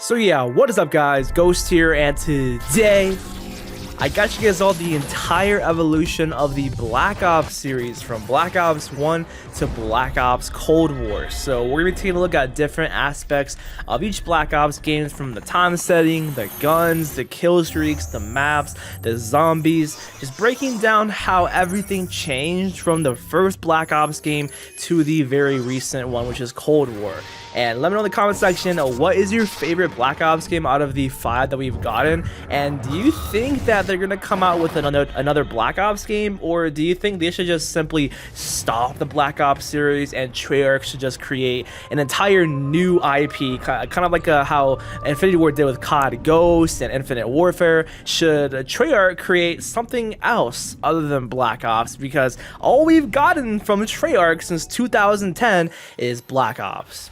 So yeah, what is up guys, Ghost here, and today I got you guys all the entire evolution of the Black Ops series from Black Ops 1 to Black Ops Cold War. So we're going to be taking a look at different aspects of each Black Ops games, from the time setting, the guns, the kill streaks, the maps, the zombies, just breaking down how everything changed from the first Black Ops game to the very recent one, which is Cold War. And let me know in the comment section, what is your favorite Black Ops game out of the 5 that we've gotten? And do you think that they're going to come out with another Black Ops game? Or do you think they should just simply stop the Black Ops series and Treyarch should just create an entire new IP? Kind of like how Infinity Ward did with COD Ghost and Infinite Warfare. Should Treyarch create something else other than Black Ops? Because all we've gotten from Treyarch since 2010 is Black Ops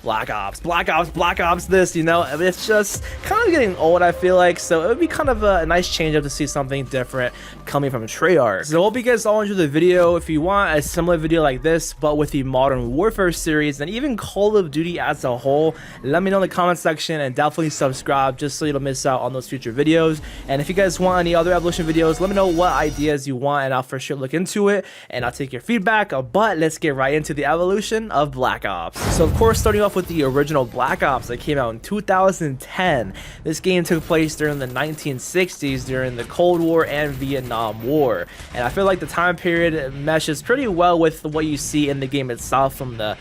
this, you know. I mean, it's just kind of getting old, I feel like, so it would be kind of a nice change up to see something different coming from Treyarch. So I hope you guys all enjoyed the video. If you want a similar video like this but with the Modern Warfare series and even Call of Duty as a whole, let me know in the comment section, and definitely subscribe just so you don't miss out on those future videos. And if you guys want any other evolution videos, let me know what ideas you want and I'll for sure look into it and I'll take your feedback. But let's get right into the evolution of Black Ops. So of course, starting off with the original Black Ops that came out in 2010. This game took place during the 1960s, during the Cold War and Vietnam War, and I feel like the time period meshes pretty well with what you see in the game itself, from the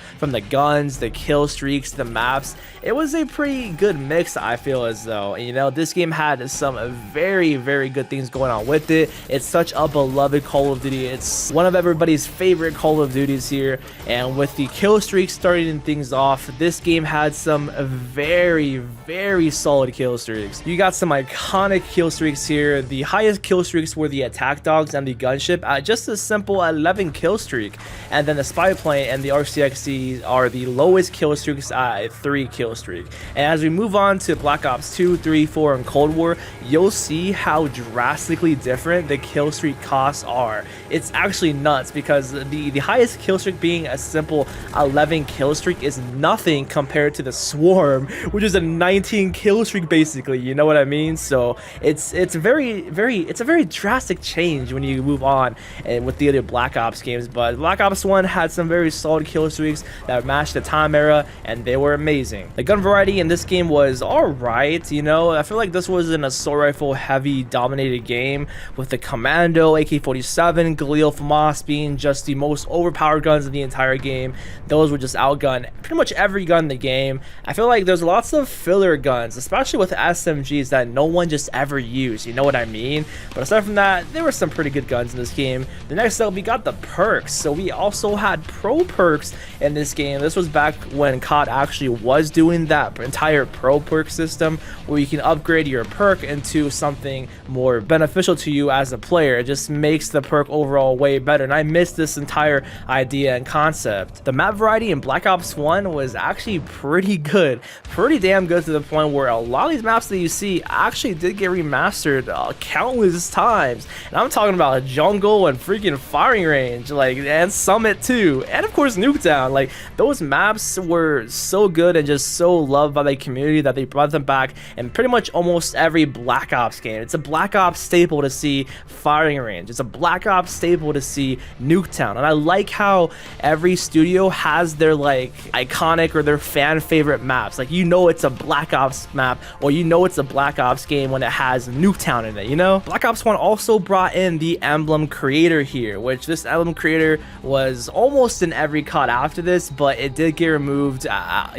guns, the kill streaks, the maps. It was a pretty good mix, I feel as though. You know, this game had some very good things going on with it. It's such a beloved Call of Duty. It's one of everybody's favorite Call of Duties here, and with the kill streaks starting things off, this game had some very solid kill streaks. You got some iconic kill streaks here. The highest kill streaks were the attack dogs and the gunship at just a simple 11 kill streak, and then the spy plane and the RCXD are the lowest kill streaks at 3 kill streak. And as we move on to Black Ops 2, 3, 4, and Cold War, you'll see how drastically different the kill streak costs are. It's actually nuts, because the highest kill streak being a simple 11 kill streak is nothing compared to the Swarm, which is a 19 kill streak basically, you know what I mean? So it's a very drastic change when you move on and with the other Black Ops games. But Black Ops 1 had some very solid kill streaks that matched the time era, and they were amazing. The gun variety in this game was alright, you know. I feel like this was an assault rifle heavy dominated game, with the Commando, AK-47, Galil, FAMAS being just the most overpowered guns in the entire game. Those would just outgun pretty much every gun in the game. I feel like there's lots of filler guns, especially with SMGs, that no one just ever used, you know what I mean? But aside from that, there were some pretty good guns in this game. The next up, we got the perks. So we also had pro perks in this game. This was back when COD actually was doing that entire pro perk system, where you can upgrade your perk into something more beneficial to you as a player. It just makes the perk overall way better, and I miss this entire idea and concept. The map variety in Black Ops 1 was actually pretty good, pretty damn good, to the point where a lot of these maps that you see actually did get remastered countless times. And I'm talking about Jungle and freaking Firing Range, like, and Summit too, and of course Nuketown. Like, those maps were so good and just so loved by the community that they brought them back in pretty much almost every Black Ops game. It's a Black Ops staple to see Firing Range. It's a Black Ops staple to see Nuketown. And I like how every studio has their like iconic or their fan favorite maps. Like, you know it's a Black Ops map, or you know it's a Black Ops game when it has Nuketown in it, you know? Black Ops 1 also brought in the emblem creator here, which this emblem creator was almost in every COD after this, but it did get removed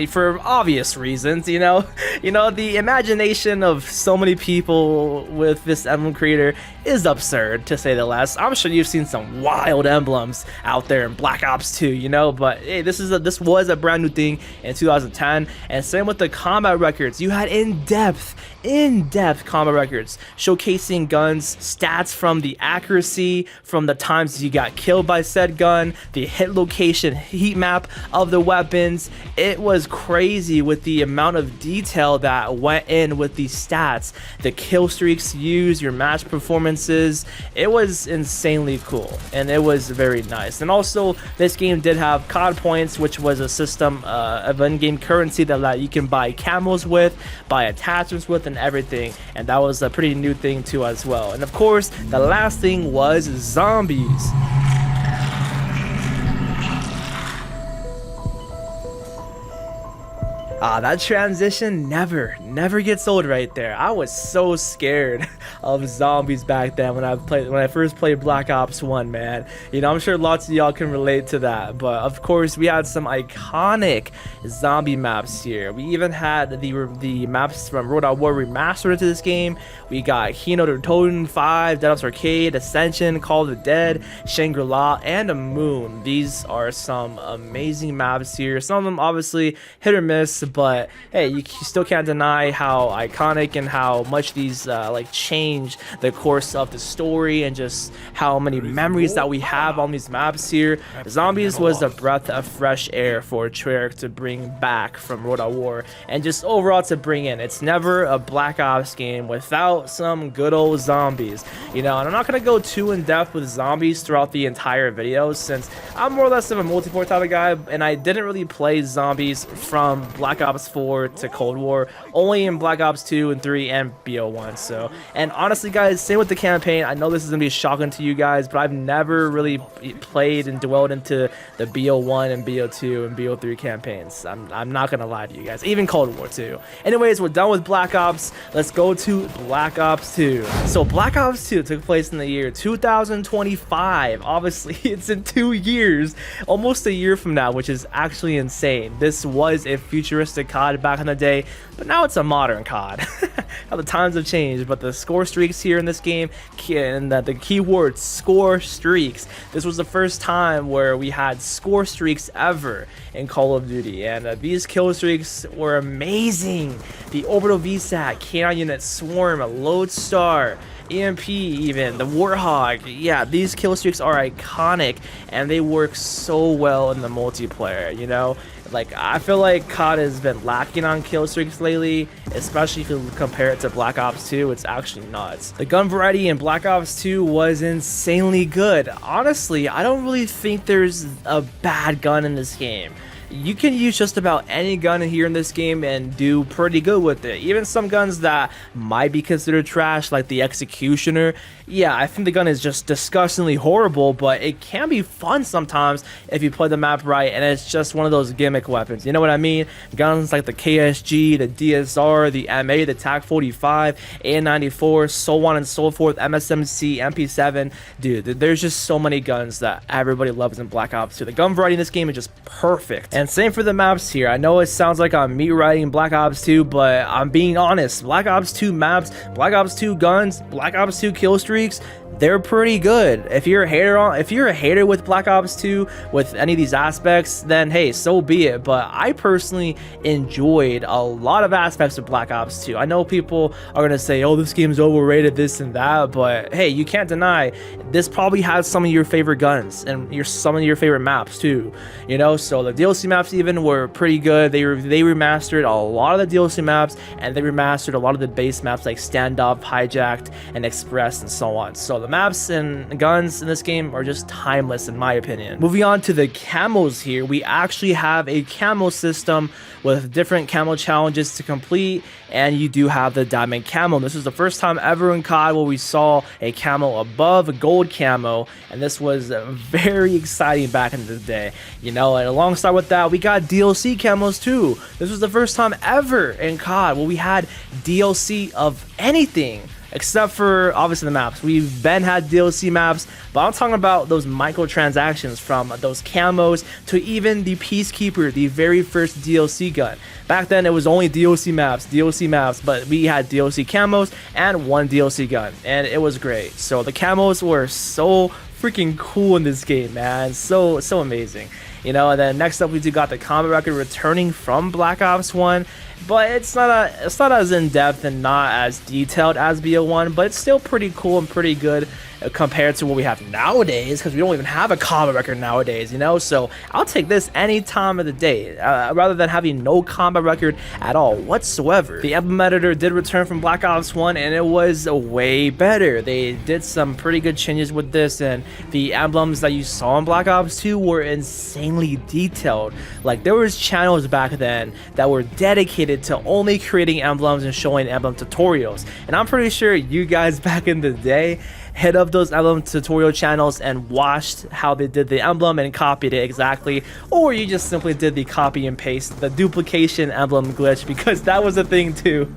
for obvious reasons, you know? You know, the imagination of so many people with this emblem creator is absurd, to say the least. I'm sure you've seen some wild emblems out there in Black Ops 2, you know, but hey, this was a brand new thing in 2010. And same with the combat records. You had in-depth combat records showcasing guns, stats from the accuracy, from the times you got killed by said gun, the hit location, heat map of the weapons. It was crazy with the amount of detail that went in with these stats, the kill streaks used, your match performances. It was insanely cool, and it was very nice. And also, this game did have COD points, which was a system of in-game currency that you can buy camos with, buy attachments with, and everything. And that was a pretty new thing too as well. And of course, the last thing was zombies. That transition never gets old right there. I was so scared of zombies back then when I first played Black Ops 1, man. You know, I'm sure lots of y'all can relate to that. But of course, we had some iconic zombie maps here. We even had the maps from World at War remastered into this game. We got Kino der Toten 5, Dead Ops Arcade, Ascension, Call of the Dead, Shangri-La, and a Moon. These are some amazing maps here. Some of them obviously hit or miss, but hey, you still can't deny how iconic and how much these like change the course of the story and just how many memories that we have on these maps here. Zombies was a breath of fresh air for Treyarch to bring back from World at War and just overall to bring in. It's never a Black Ops game without some good old zombies, you know. And I'm not gonna go too in depth with zombies throughout the entire video since I'm more or less of a multiplayer type of guy, and I didn't really play zombies from Black Ops 4 to Cold War, only in Black Ops 2 and 3 and BO1. So, and honestly guys, same with the campaign. I know this is gonna be shocking to you guys, but I've never really played and dwelled into the BO1 and BO2 and BO3 campaigns. I'm not gonna lie to you guys, even Cold War 2. Anyways, we're done with Black Ops. Let's go to Black Ops 2. So Black Ops 2 took place in the year 2025. Obviously, it's in 2 years, almost a year from now, which is actually insane. This was a futuristic COD back in the day, but now it's a modern COD. How the times have changed, but the score streaks here in this game, and the keyword score streaks. This was the first time where we had score streaks ever in Call of Duty, and these kill streaks were amazing. The Orbital VSAT, K9 Unit, Swarm, Lodestar, EMP, even the Warthog. Yeah, these kill streaks are iconic and they work so well in the multiplayer, you know. Like, I feel like COD has been lacking on kill streaks lately, especially if you compare it to Black Ops 2. It's actually nuts. The gun variety in Black Ops 2 was insanely good. Honestly, I don't really think there's a bad gun in this game. You can use just about any gun here in this game and do pretty good with it. Even some guns that might be considered trash, like the Executioner. Yeah, I think the gun is just disgustingly horrible, but it can be fun sometimes if you play the map right, and it's just one of those gimmick weapons. You know what I mean? Guns like the KSG, the DSR, the MA, the TAC-45, AN-94, so on and so forth, MSMC, MP7. Dude, there's just so many guns that everybody loves in Black Ops 2. The gun variety in this game is just perfect. And same for the maps here. I know it sounds like I'm me writing Black Ops 2, but I'm being honest. Black Ops 2 maps, Black Ops 2 guns, Black Ops 2 kill streaks, they're pretty good. If you're a hater with Black Ops 2 with any of these aspects, then hey, so be it. But I personally enjoyed a lot of aspects of Black Ops 2. I know people are gonna say, oh, this game's overrated, this and that, but hey, you can't deny this probably has some of your favorite guns and some of your favorite maps too, you know. So the DLC maps even were pretty good. They remastered a lot of the DLC maps, and they remastered a lot of the base maps like Standoff, Hijacked, and Express, and so on. So the maps and guns in this game are just timeless in my opinion. Moving on to the camos here, we actually have a camo system with different camo challenges to complete, and you do have the diamond camo. This is the first time ever in COD where we saw a camo above a gold camo, and this was very exciting back in the day, you know. And alongside with that, we got DLC camos too. This was the first time ever in COD where we had DLC of anything, except for obviously the maps. We've been had DLC maps, but I'm talking about those microtransactions from those camos to even the Peacekeeper, the very first DLC gun. Back then it was only DLC maps, but we had DLC camos and one DLC gun, and it was great. So the camos were so freaking cool in this game, man. So amazing. You know, and then next up we do got the combat record returning from Black Ops 1, but it's not as in-depth and not as detailed as BO1, but it's still pretty cool and pretty good compared to what we have nowadays, because we don't even have a combat record nowadays, you know. So I'll take this any time of the day rather than having no combat record at all whatsoever. The emblem editor did return from Black Ops 1, and it was way better. They did some pretty good changes with this, and the emblems that you saw in Black Ops 2 were insane insanely detailed. Like, there was channels back then that were dedicated to only creating emblems and showing emblem tutorials, and I'm pretty sure you guys back in the day hit up those emblem tutorial channels and watched how they did the emblem and copied it exactly, or you just simply did the copy and paste, the duplication emblem glitch, because that was a thing too.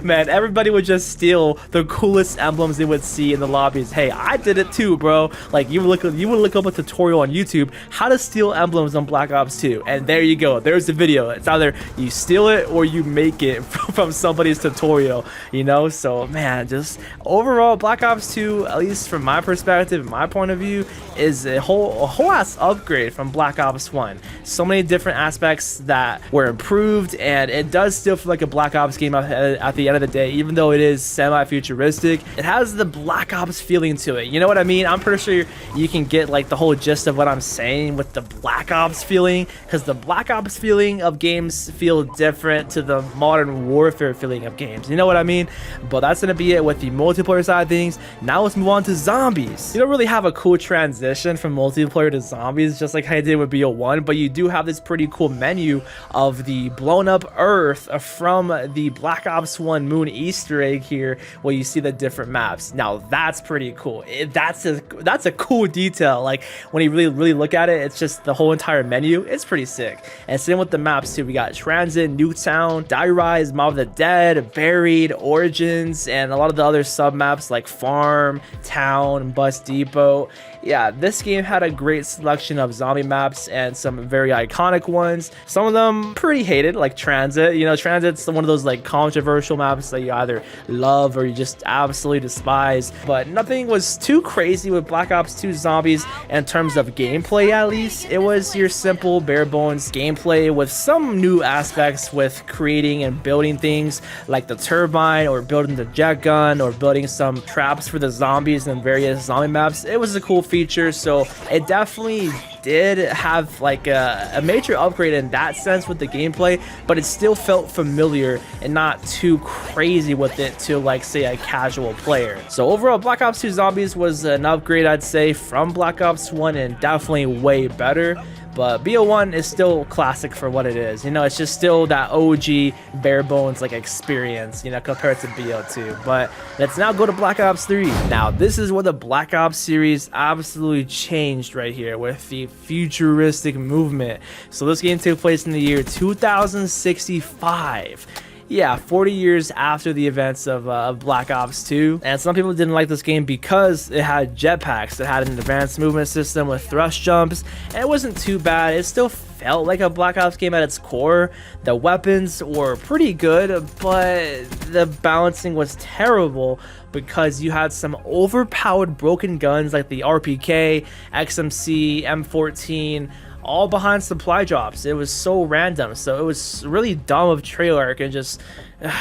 Man, everybody would just steal the coolest emblems they would see in the lobbies. Hey, I did it too, bro. Like, you would look up a tutorial on YouTube how to steal emblems on Black Ops 2, and there you go, there's the video. It's either you steal it or you make it from somebody's tutorial, you know. So man, just overall, Black Ops 2, at least from my perspective, my point of view, is a whole ass upgrade from Black Ops 1. So many different aspects that were improved, and it does still feel like a Black Ops game at the end of the day, even though it is semi-futuristic. It has the Black Ops feeling to it, you know what I mean? I'm pretty sure you can get like the whole gist of what I'm saying with the Black Ops feeling, because the Black Ops feeling of games feel different to the Modern Warfare feeling of games, you know what I mean? But that's gonna be it with the multiplayer side of things. Now let's move on to zombies. You don't really have a cool transition from multiplayer to zombies, just like I did with BO1, but you do have this pretty cool menu of the blown up Earth from the Black Ops 1 moon Easter egg here, where you see the different maps. Now that's pretty cool. That's a cool detail. Like, when you really look at it, it's just the whole entire menu. It's pretty sick. And same with the maps too. We got Transit, Nuketown, Die Rise, Mob of the Dead, Buried, Origins, and a lot of the other sub maps like Farm, Town, Bus Depot. Yeah, this game had a great selection of zombie maps and some very iconic ones. Some of them pretty hated, like Transit. You know, Transit's one of those like controversial maps that you either love or you just absolutely despise. But nothing was too crazy with Black Ops 2 Zombies in terms of gameplay, at least. It was your simple, bare bones gameplay with some new aspects with creating and building things like the turbine, or building the jet gun, or building some traps for the zombies and various zombie maps. It was a cool feature, so it definitely did have like a major upgrade in that sense with the gameplay, but it still felt familiar and not too crazy with it to, like, say, a casual player. So overall, Black Ops 2 Zombies was an upgrade, I'd say, from Black Ops 1, and definitely way better. But BO1 is still classic for what it is. You know, it's just still that OG bare bones like experience, you know, compared to BO2. But let's now go to Black Ops 3. Now, this is where the Black Ops series absolutely changed right here with the futuristic movement. So this game took place in the year 2065. Yeah, 40 years after the events of Black Ops 2. And some people didn't like this game because it had jetpacks. It had an advanced movement system with thrust jumps, and it wasn't too bad. It still felt like a Black Ops game at its core. The weapons were pretty good, but the balancing was terrible because you had some overpowered broken guns like the RPK, XMC, M14, all behind supply drops. It was so random, so it was really dumb of Treyarch, and just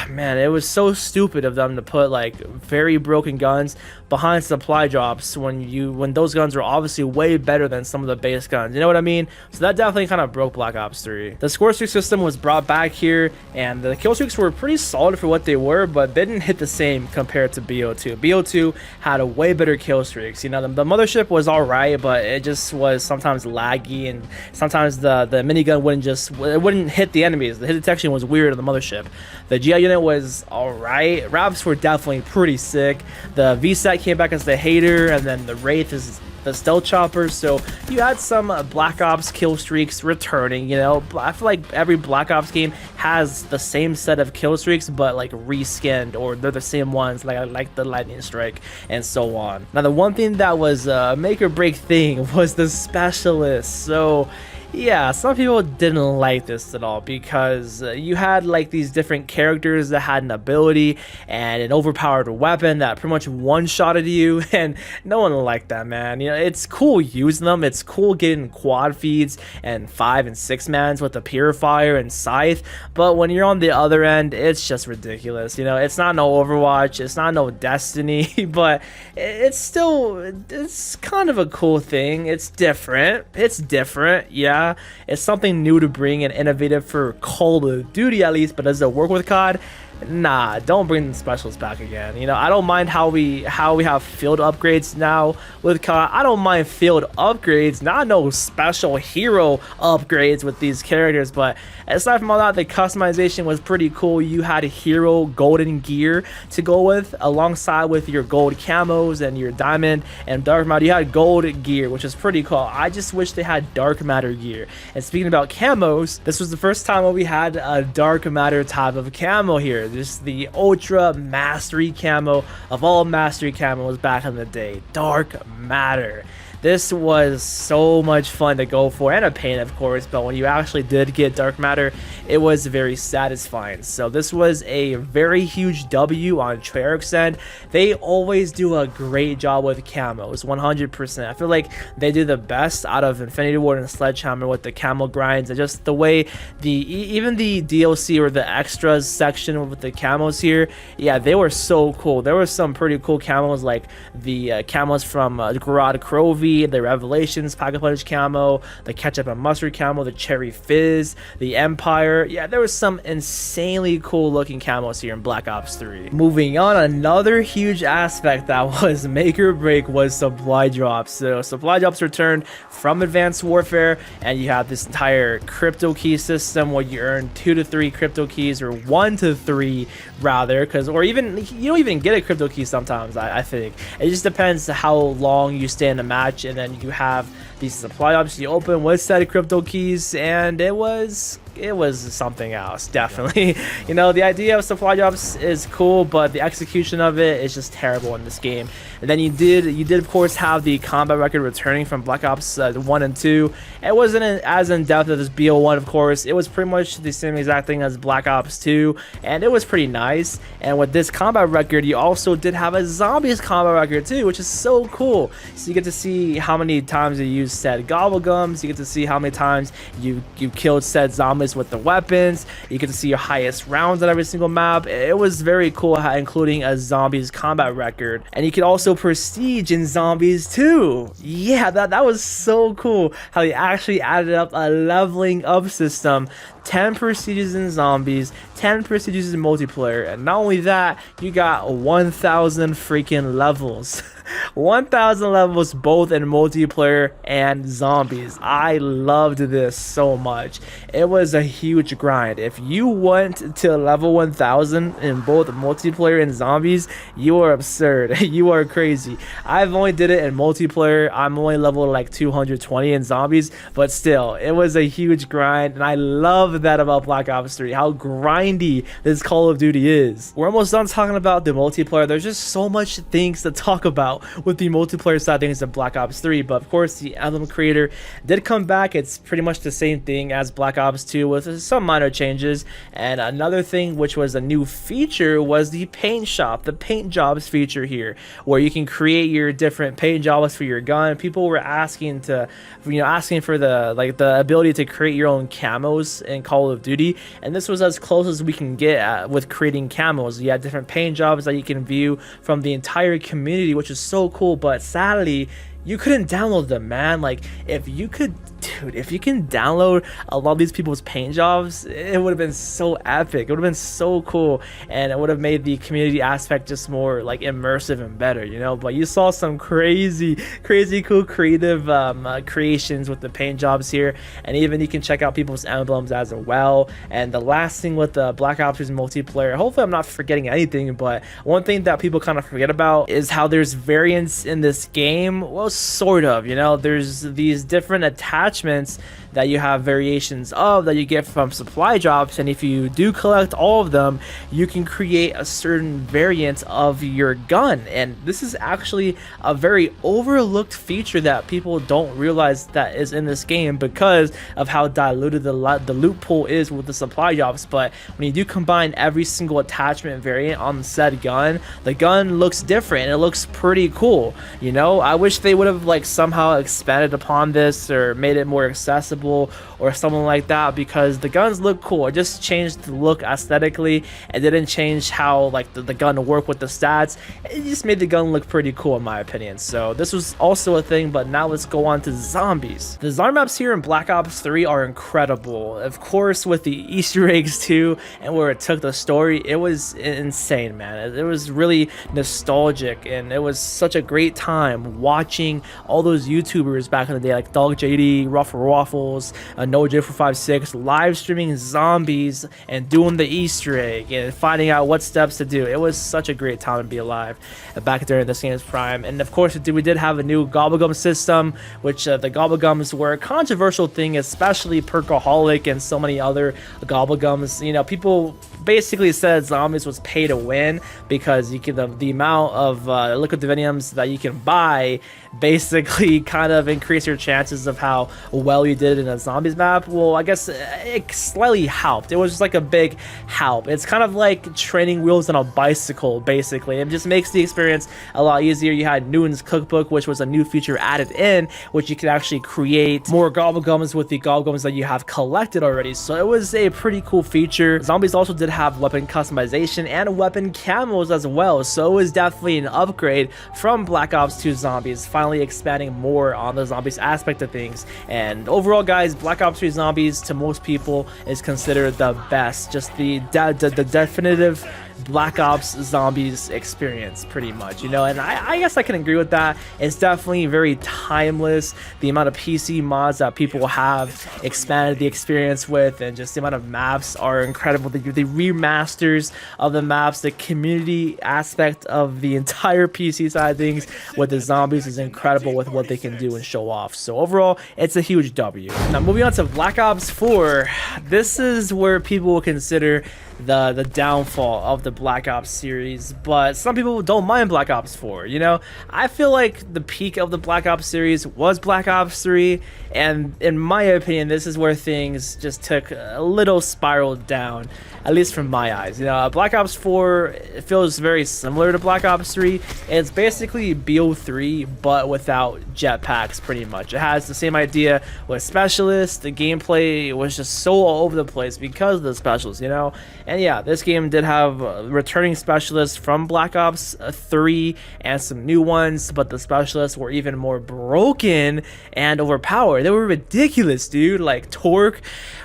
man, it was so stupid of them to put like very broken guns behind supply drops when those guns were obviously way better than some of the base guns, you know what I mean? So that definitely kind of broke Black Ops 3. The score streak system was brought back here, and the kill streaks were pretty solid for what they were, but they didn't hit the same compared to BO2. BO2 had a way better kill streaks. You know, the mothership was alright, but it just was sometimes laggy, and sometimes the minigun wouldn't hit the enemies. The hit detection was weird on the mothership. The GI unit was alright. Raps were definitely pretty sick. The VSAT came back as the hater, and then the Wraith is the stealth chopper. So you had some Black Ops kill streaks returning. You know, I feel like every Black Ops game has the same set of kill streaks, but like reskinned, or they're the same ones, like the lightning strike and so on. Now, the one thing that was a make or break thing was the specialist. So yeah, some people didn't like this at all because you had like these different characters that had an ability and an overpowered weapon that pretty much one-shotted you, and no one liked that, man. You know, it's cool using them, it's cool getting quad feeds and 5 and 6 mans with the Purifier and Scythe, but when you're on the other end, it's just ridiculous. You know, it's not no Overwatch, it's not no Destiny, but it's kind of a cool thing. It's different, yeah. It's something new to bring and innovative for Call of Duty, at least, but does it work with COD? Nah, don't bring the specials back again. You know, I don't mind how we have field upgrades now with COD. I don't mind field upgrades, not no special hero upgrades with these characters. But aside from all that, the customization was pretty cool. You had hero golden gear to go with, alongside with your gold camos and your diamond and dark matter. You had gold gear, which is pretty cool. I just wish they had dark matter gear. And speaking about camos, this was the first time where we had a dark matter type of camo here. This is the ultra mastery camo of all mastery camos back in the day. Dark matter. This was so much fun to go for, and a pain of course, but when you actually did get dark matter, it was very satisfying. So this was a very huge W on Treyarch's end. They always do a great job with camos, 100%. I feel like they do the best out of Infinity Ward and Sledgehammer with the camo grinds, and just the way even the DLC or the extras section with the camos here, yeah, they were so cool. There were some pretty cool camos, like the camos from Garad Crovey, the Revelations Pocket Punch camo, the Ketchup and Mustard camo, the Cherry Fizz, the Empire. Yeah, there was some insanely cool looking camos here in Black Ops 3. Moving on, another huge aspect that was make or break was supply drops. So supply drops returned from Advanced Warfare, and you have this entire crypto key system where you earn 2 to 3 crypto keys, or 1 to 3 rather, or even you don't even get a crypto key sometimes. I think it just depends how long you stay in the match. And then you have these supply drops you open with set crypto keys, and it was something else, definitely. You know, the idea of supply drops is cool, but the execution of it is just terrible in this game. And then you did of course have the combat record returning from Black Ops 1 and 2. It wasn't as in depth as BO1, of course. It was pretty much the same exact thing as Black Ops 2, and it was pretty nice. And with this combat record, you also did have a zombies combat record too, which is so cool. So you get to see how many times you use said gobblegums, you get to see how many times you killed said zombies with the weapons, you get to see your highest rounds on every single map. It was very cool, including a zombies combat record. And you could also prestige in zombies too. Yeah, that was so cool how they actually added up a leveling up system. 10 prestiges in zombies, 10 prestiges in multiplayer, and not only that, you got 1,000 freaking levels. 1,000 levels both in multiplayer and zombies. I loved this so much. It was a huge grind. If you went to level 1,000 in both multiplayer and zombies, you are absurd. You are crazy. I've only did it in multiplayer. I'm only level like 220 in zombies, but still, it was a huge grind, and I love that about Black Ops 3, how grindy this Call of Duty is. We're almost done talking about the multiplayer. There's just so much things to talk about with the multiplayer side of things of Black Ops 3, but of course the Emblem creator did come back. It's pretty much the same thing as Black Ops 2 with some minor changes. And another thing which was a new feature was the paint shop, the paint jobs feature here, where you can create your different paint jobs for your gun. People were asking for the ability to create your own camos in Call of Duty, and this was as close as we can get with creating camos. You had different paint jobs that you can view from the entire community, which is so cool. But sadly, you couldn't download them, man. Like, if you can download a lot of these people's paint jobs, it would have been so epic. It would have been so cool, and it would have made the community aspect just more like immersive and better, you know. But you saw some crazy cool creative creations with the paint jobs here, and even you can check out people's emblems as well. And the last thing with the Black Ops multiplayer, hopefully I'm not forgetting anything, but one thing that people kind of forget about is how there's variance in this game. Well, sort of, you know, there's these different attachments that you have variations of that you get from supply drops, and if you do collect all of them, you can create a certain variant of your gun. And this is actually a very overlooked feature that people don't realize that is in this game because of how diluted the loot pool is with the supply drops. But when you do combine every single attachment variant on the said gun, the gun looks different and it looks pretty cool. You know, I wish they would have like somehow expanded upon this or made it more accessible unstoppable or something like that, because the guns look cool. It just changed the look aesthetically. It didn't change how like the gun worked with the stats. It just made the gun look pretty cool in my opinion. So this was also a thing, but now let's go on to zombies. The zombie maps here in Black Ops 3 are incredible. Of course, with the Easter eggs too, and where it took the story, it was insane, man. It was really nostalgic, and it was such a great time watching all those YouTubers back in the day, like Dog JD, Ruffle Waffles, NoJ456, live streaming zombies and doing the Easter egg and finding out what steps to do. It was such a great time to be alive back during this game's prime. And of course, we did have a new gobblegum system, which the gobblegums were a controversial thing, especially Perkaholic and so many other gobblegums. You know, people basically said zombies was pay to win because you can the amount of liquid diviniums that you can buy basically kind of increase your chances of how well you did in a zombies map. Well, I guess it slightly helped. It was just like a big help. It's kind of like training wheels on a bicycle, basically. It just makes the experience a lot easier. You had Newton's Cookbook, which was a new feature added in, which you could actually create more gobblegums with the gobblegums that you have collected already. So it was a pretty cool feature. Zombies also did have weapon customization and weapon camos as well, so it was definitely an upgrade from Black Ops 2 Zombies, finally expanding more on the zombies aspect of things. And overall, guys, Black Ops 3 Zombies to most people is considered the best, just the definitive Black Ops Zombies experience, pretty much, you know. And I guess I can agree with that. It's definitely very timeless. The amount of PC mods that people have expanded the experience with, and just the amount of maps are incredible. The remasters of the maps, the community aspect of the entire PC side of things with the zombies is incredible with what they can do and show off. So overall, it's a huge W. Now moving on to Black Ops 4, this is where people will consider the downfall of the Black Ops series, but some people don't mind Black Ops 4. You know, I feel like the peak of the Black Ops series was Black Ops 3, and in my opinion, this is where things just took a little spiral down, at least from my eyes. You know, Black Ops 4, it feels very similar to Black Ops 3. It's basically BO3 but without jetpacks, pretty much. It has the same idea with specialists. The gameplay was just so all over the place because of the specialists, you know. And yeah, this game did have returning specialists from Black Ops 3 and some new ones, but the specialists were even more broken and overpowered. They were ridiculous, dude. Like Torque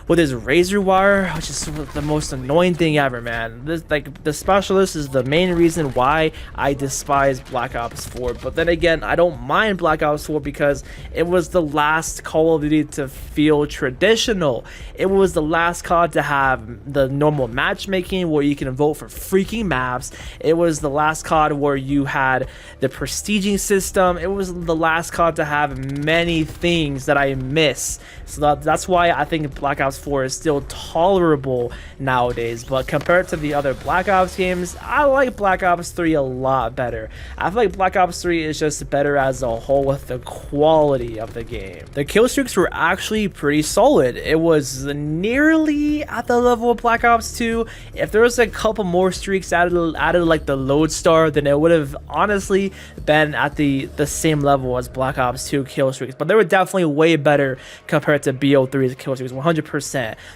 with his razor wire, which is the most annoying thing ever, man. This, like, the specialist is the main reason why I despise Black Ops 4. But then again, I don't mind Black Ops 4 because it was the last Call of Duty to feel traditional. It was the last COD to have the normal matchmaking where you can vote for freaking maps. It was the last COD where you had the prestiging system. It was the last COD to have many things that I miss. So that's why I think Black Ops 4 is still tolerable nowadays. But compared to the other Black Ops games, I like Black Ops 3 a lot better. I feel like Black Ops 3 is just better as a whole with the quality of the game. The kill streaks were actually pretty solid. It was nearly at the level of Black Ops 2. If there was a couple more streaks added like the Lodestar, then it would have honestly been at the same level as Black Ops 2 kill streaks. But they were definitely way better compared to BO3's kill streaks, 100%.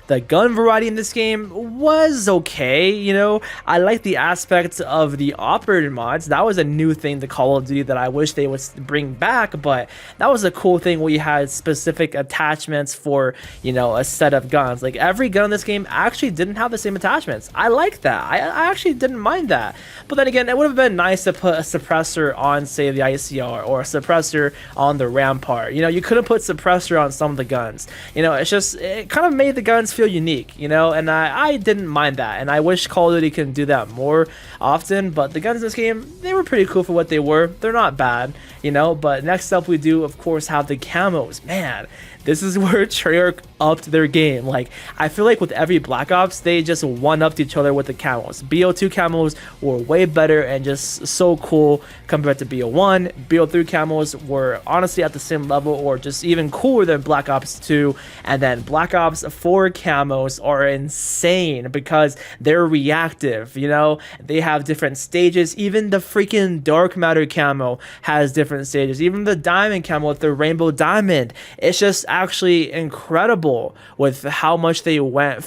The gun variety in this game was okay, you know. I like the aspect of the operator mods. That was a new thing to Call of Duty that I wish they would bring back, but that was a cool thing where you had specific attachments for, you know, a set of guns. Like every gun in this game actually didn't have the same attachments. I like that. I actually didn't mind that. But then again, it would have been nice to put a suppressor on, say, the ICR, or a suppressor on the Rampart. You know, you couldn't put suppressor on some of the guns. You know, it kind of made the guns feel unique, you know, and I didn't mind that, and I wish Call of Duty can do that more often. But the guns in this game, they were pretty cool for what they were. They're not bad, you know. But next up, we do, of course, have the camos. Man, this is where Treyarch upped their game. Like, I feel like with every Black Ops, they just one-upped each other with the camos. BO2 camos were way better and just so cool compared to BO1. BO3 camos were honestly at the same level or just even cooler than Black Ops 2. And then Black Ops 4 camos are insane because they're reactive, you know? They have different stages. Even the freaking Dark Matter camo has different stages. Even the Diamond camo with the Rainbow Diamond. It's just actually incredible with how much they went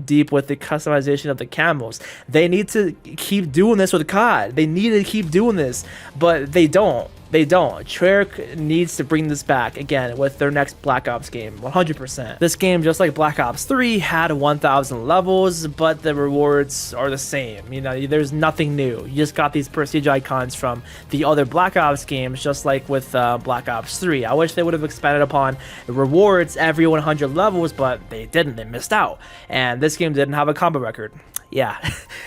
deep with the customization of the camos. They need to keep doing this with COD. They need to keep doing this, but they don't. They don't. Treyarch needs to bring this back again with their next Black Ops game, 100%. This game, just like Black Ops 3, had 1,000 levels, but the rewards are the same. You know, there's nothing new. You just got these prestige icons from the other Black Ops games, just like with Black Ops 3. I wish they would have expanded upon rewards every 100 levels, but they didn't. They missed out. And this game didn't have a combo record. Yeah,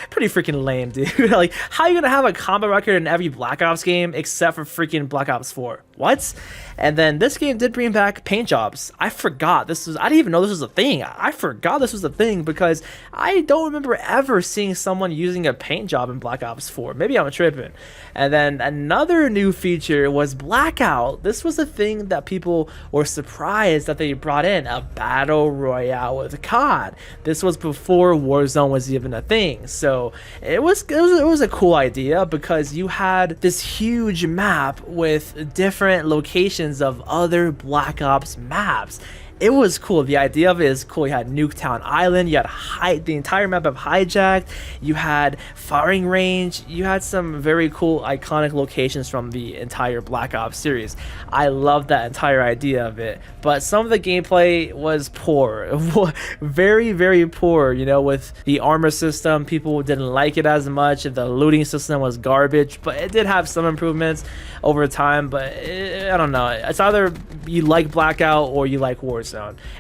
pretty freaking lame, dude. Like, how are you gonna have a combo record in every Black Ops game except for freaking Black Ops 4? What? And then this game did bring back paint jobs. I forgot this was, I didn't even know this was a thing. I forgot this was a thing because I don't remember ever seeing someone using a paint job in Black Ops 4. Maybe I'm tripping. And then another new feature was Blackout. This was a thing that people were surprised that they brought in, a battle royale with COD. This was before Warzone was even a thing. So it was a cool idea because you had this huge map with different locations of other Black Ops maps. It was cool. The idea of it is cool. You had Nuketown Island, you had the entire map of Hijacked, you had firing range, you had some very cool iconic locations from the entire Black Ops series. I love that entire idea of it, but some of the gameplay was poor. Very, very poor. You know, with the armor system, people didn't like it as much. The looting system was garbage, but it did have some improvements over time, but I don't know. It's either you like Blackout or you like Warzone.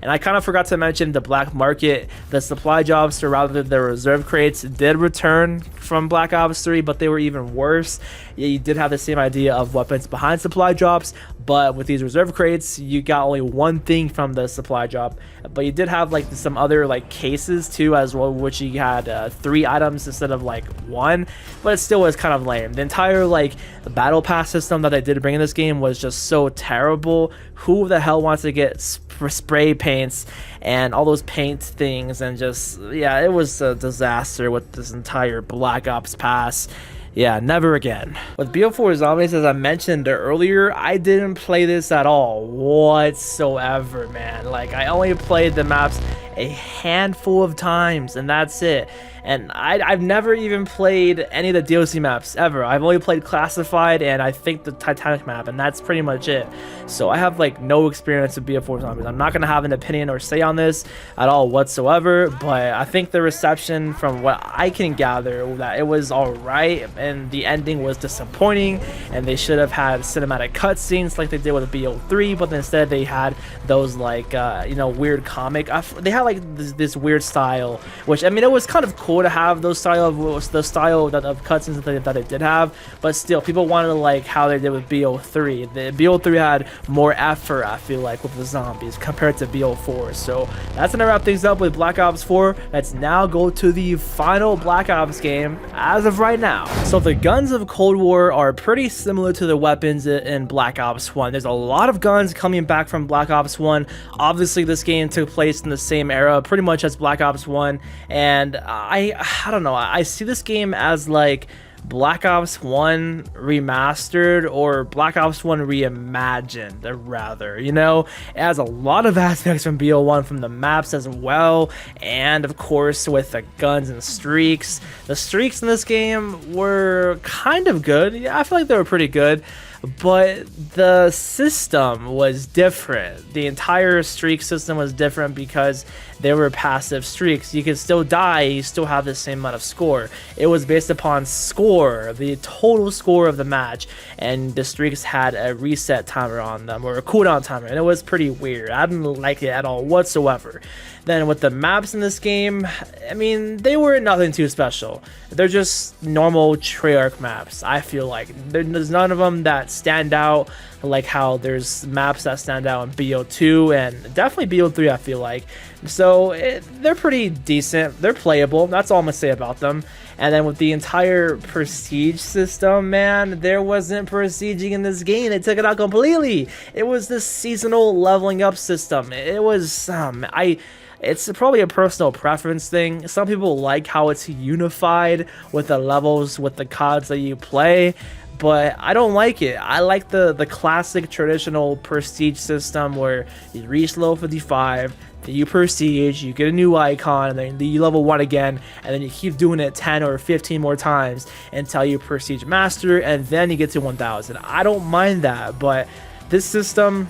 And I kind of forgot to mention the black market. The supply jobs, or rather the reserve crates, did return from Black Ops 3, but they were even worse. Yeah, you did have the same idea of weapons behind supply drops, but with these reserve crates, you got only one thing from the supply drop. But you did have like some other like cases too as well, which you had 3 items instead of like 1, but it still was kind of lame. The entire like battle pass system that they did bring in this game was just so terrible. Who the hell wants to get spray paints and all those paint things? And just, yeah, it was a disaster with this entire Black Ops pass. Yeah, never again. With BO4 Zombies, as I mentioned earlier, I didn't play this at all whatsoever, man. Like, I only played the maps a handful of times, and that's it. And I've never even played any of the DLC maps ever. I've only played Classified and I think the Titanic map, and that's pretty much it. So I have like no experience with BO4 Zombies. I'm not gonna have an opinion or say on this at all whatsoever, but I think the reception from what I can gather, that it was alright, and the ending was disappointing, and they should have had cinematic cutscenes like they did with BO3, but instead they had those like you know, weird comic. They had like this weird style, which, I mean, it was kind of cool to have those style of cutscenes that they did have, but still people wanted to like how they did with BO3. The BO3 had more effort, I feel like, with the zombies compared to BO4. So that's gonna wrap things up with Black Ops 4. Let's now go to the final Black Ops game as of right now. So the guns of Cold War are pretty similar to the weapons in Black Ops 1. There's a lot of guns coming back from Black Ops 1. Obviously this game took place in the same era pretty much as Black Ops 1, and I don't know, I see this game as like Black Ops 1 remastered, or Black Ops 1 reimagined, rather. You know, it has a lot of aspects from BO1, from the maps as well, and of course with the guns and streaks. The streaks in this game were kind of good. Yeah, I feel like they were pretty good, but the system was different. The entire streak system was different because they were passive streaks. You could still die, you still have the same amount of score. It was based upon score, the total score of the match, and the streaks had a reset timer on them, or a cooldown timer, and it was pretty weird. I didn't like it at all whatsoever. Then with the maps in this game, I mean, they were nothing too special. They're just normal Treyarch maps, I feel like. There's none of them that stand out like how there's maps that stand out in BO2 and definitely BO3, I feel like. So they're pretty decent. They're playable. That's all I'm gonna say about them. And then with the entire prestige system, man, there wasn't prestiging in this game. They took it out completely. It was this seasonal leveling up system. It was it's probably a personal preference thing. Some people like how it's unified with the levels, with the CODs that you play. but I don't like it. I like the classic traditional prestige system where you reach level 55, then you prestige, you get a new icon, and then you level 1 again, and then you keep doing it 10 or 15 more times until you prestige master, and then you get to 1000. I don't mind that, but this system,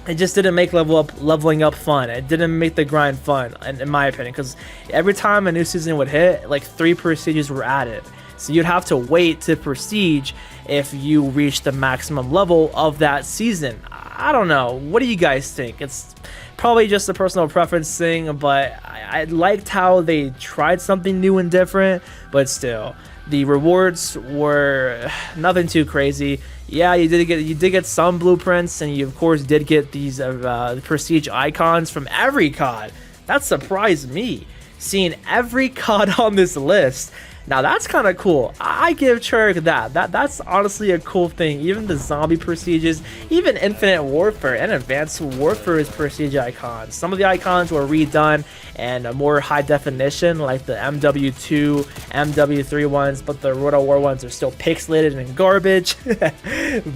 it just didn't make leveling up fun. It didn't make the grind fun, in my opinion, because every time a new season would hit, like 3 prestiges were added. So you'd have to wait to prestige if you reach the maximum level of that season. I don't know. What do you guys think? It's probably just a personal preference thing, but I liked how they tried something new and different, but still, the rewards were nothing too crazy. Yeah, you did get some blueprints, and you of course did get these prestige icons from every COD. That surprised me, seeing every COD on this list. Now that's kind of cool. I give Treyarch that's honestly a cool thing. Even the zombie prestiges, even Infinite Warfare and Advanced Warfare's prestige icons. Some of the icons were redone and more high definition, like the MW2, MW3 ones, but the Roto War ones are still pixelated and garbage.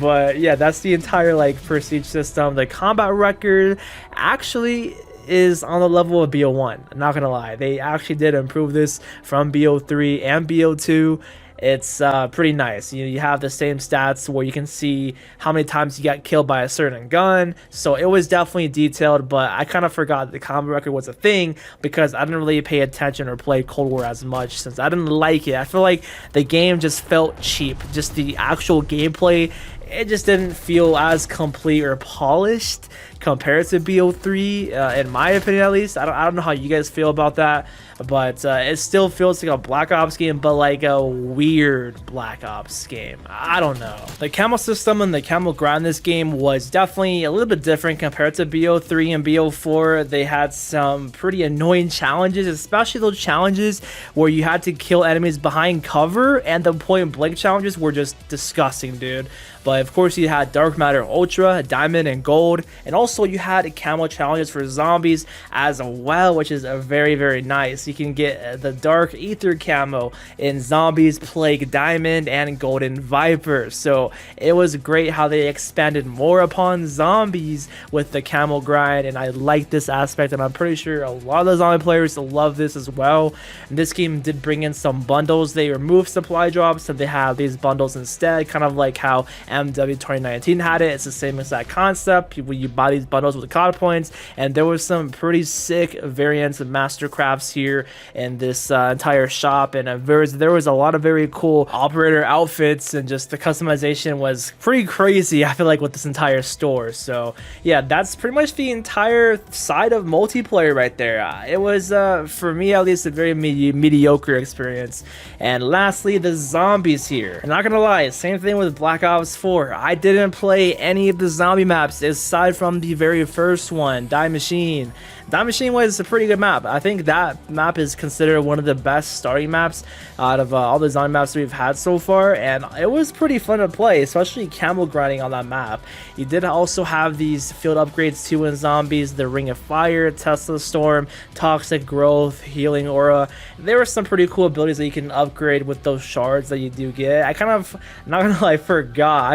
But yeah, that's the entire like prestige system. The combat record actually is on the level of BO1. I'm not gonna lie, they actually did improve this from BO3 and BO2. It's pretty nice. You have the same stats where you can see how many times you got killed by a certain gun, so it was definitely detailed, but I kind of forgot the combat record was a thing because I didn't really pay attention or play Cold War as much since I didn't like it. I feel like the game just felt cheap. Just the actual gameplay, it just didn't feel as complete or polished compared to BO3, in my opinion at least. I don't know how you guys feel about that, but it still feels like a Black Ops game, but like a weird Black Ops game. I don't know. The camo system and the camo grind in this game was definitely a little bit different compared to BO3 and BO4. They had some pretty annoying challenges, especially those challenges where you had to kill enemies behind cover, and the point blank challenges were just disgusting, dude. But of course you had Dark Matter Ultra, Diamond, and Gold, and also you had camo challenges for zombies as well, which is very, very nice. You can get the Dark Ether camo in Zombies, Plague Diamond, and Golden Viper. So it was great how they expanded more upon zombies with the camo grind, and I like this aspect, and I'm pretty sure a lot of the zombie players love this as well. And this game did bring in some bundles. They removed supply drops and they have these bundles instead, kind of like how MW 2019 had it. It's the same exact concept. You buy these bundles with the COD points, and there was some pretty sick variants of mastercrafts here in this entire shop, and there was a lot of very cool operator outfits, and just the customization was pretty crazy, I feel like, with this entire store. So yeah, that's pretty much the entire side of multiplayer right there. It was for me at least a very mediocre experience. And lastly, the zombies here. I'm not gonna lie, same thing with Black Ops 4. I didn't play any of the zombie maps aside from the very first one, Die Machine. Die Machine was a pretty good map. I think that map is considered one of the best starting maps out of all the zombie maps we've had so far, and it was pretty fun to play, especially camo grinding on that map. You did also have these field upgrades too in zombies, the Ring of Fire, Tesla Storm, Toxic Growth, Healing Aura. There were some pretty cool abilities that you can upgrade with those shards that you do get. I kind of, not gonna lie, forgot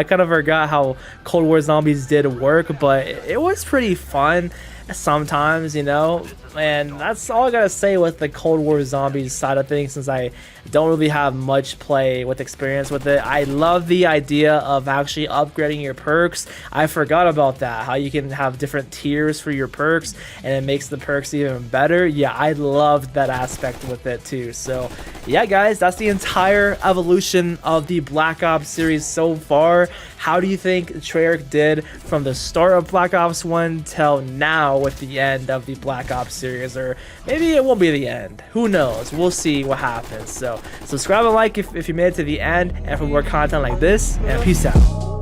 how Cold War zombies did work, but it was pretty fun sometimes, you know. And that's all I gotta say with the Cold War zombies side of things, since I don't really have much play with experience with it. I love the idea of actually upgrading your perks. I forgot about that, how you can have different tiers for your perks and it makes the perks even better. Yeah, I loved that aspect with it too. So yeah guys, that's the entire evolution of the Black Ops series so far. How do you think Treyarch did from the start of Black Ops 1 till now with the end of the Black Ops series? Or maybe it won't be the end, who knows, we'll see what happens. So subscribe and like if you made it to the end, and for more content like this, and peace out.